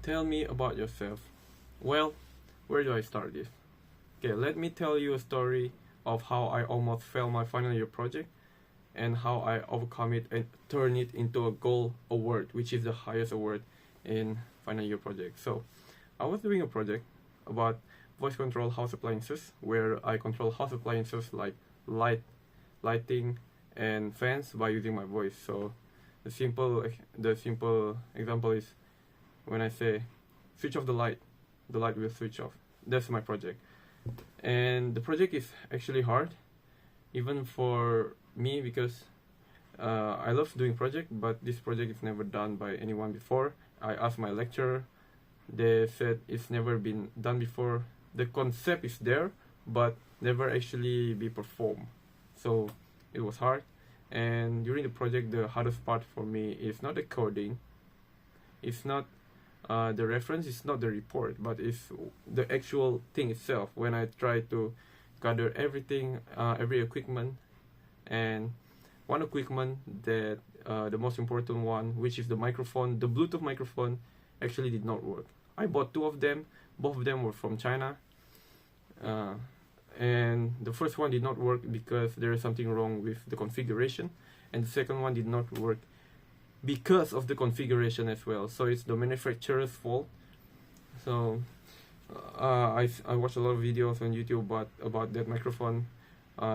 Tell me about yourself. Well, where do I start this? Okay, let me tell you a story of how I almost failed my final year project and how I overcome it and turn it into a gold award, which is the highest award in final year project. So, I was doing a project about voice control house appliances where I control house appliances like lighting, and fans by using my voice. So, the simple example is when I say switch off the light will switch off. That's my project. And the project is actually hard, even for me, because I love doing project, but this project is never done by anyone before. I asked my lecturer, they said it's never been done before. The concept is there, but never actually be performed. So it was hard. And during the project, the hardest part for me is not the coding, it's not the reference, it's not the report, but it's the actual thing itself. When I try to gather everything, every equipment, and one equipment that the most important one, which is the microphone, the Bluetooth microphone, actually did not work. I bought two of them, both of them were from China, and the first one did not work because there is something wrong with the configuration, and the second one did not work because of the configuration as well. So it's the manufacturer's fault. So I watched a lot of videos on YouTube about that microphone.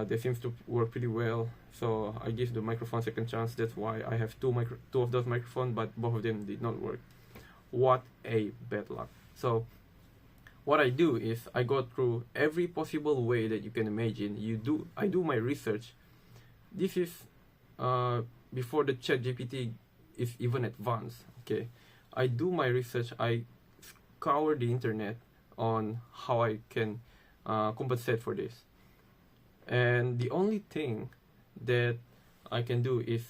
They seems to work pretty well, so I give the microphone second chance. That's why I have two of those microphones, but both of them did not work. What a bad luck. So what I do is I go through every possible way that you can imagine. I do my research. This is before the ChatGPT is even advanced. Okay, I do my research. I scour the internet on how I can compensate for this. And the only thing that I can do is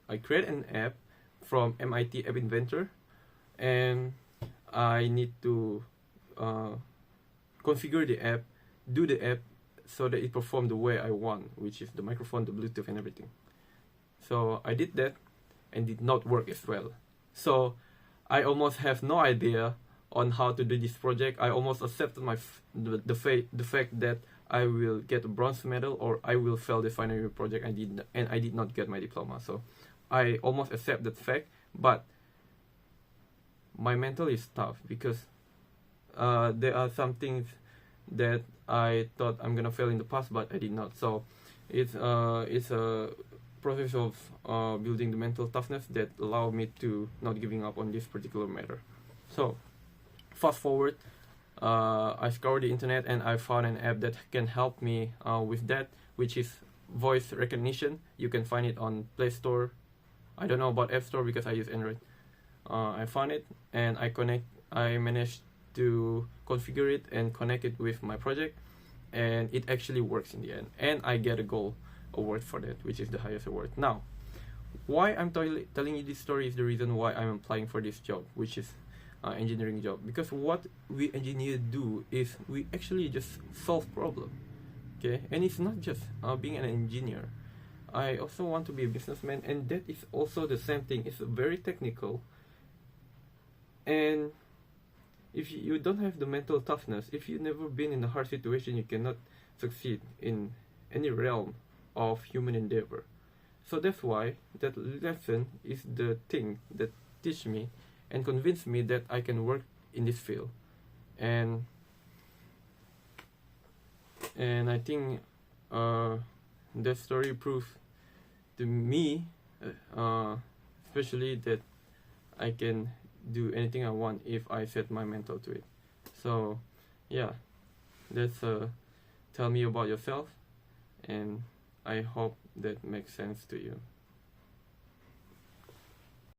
I create an app from MIT App Inventor, and I need to configure the app, do the app so that it performs the way I want, which is the microphone, the Bluetooth, and everything. So I did that, and did not work as well. So I almost have no idea on how to do this project. I almost accepted the fact that I will get a bronze medal or I will fail the final year project. I did not get my diploma. So I almost accept that fact, but my mental is tough because there are some things that I thought I'm gonna fail in the past, but I did not. So it's a process of building the mental toughness that allowed me to not giving up on this particular matter. So fast forward, I scoured the internet and I found an app that can help me with that, which is voice recognition. You can find it on Play Store. I don't know about App Store because I use Android. I found it and I managed to configure it and connect it with my project, and it actually works in the end. And I get a gold award for that, which is the highest award. Now, why I'm telling you this story is the reason why I'm applying for this job, which is engineering job. Because what we engineers do is we actually just solve problem. Okay, and it's not just being an engineer. I also want to be a businessman, and that is also the same thing. It's very technical, and if you don't have the mental toughness, if you've never been in a hard situation, you cannot succeed in any realm of human endeavor. So that's why that lesson is the thing that teach me and convince me that I can work in this field. And I think that story proves to me, especially, that I can do anything I want if I set my mental to it. So yeah, that's tell me about yourself, and I hope that makes sense to you.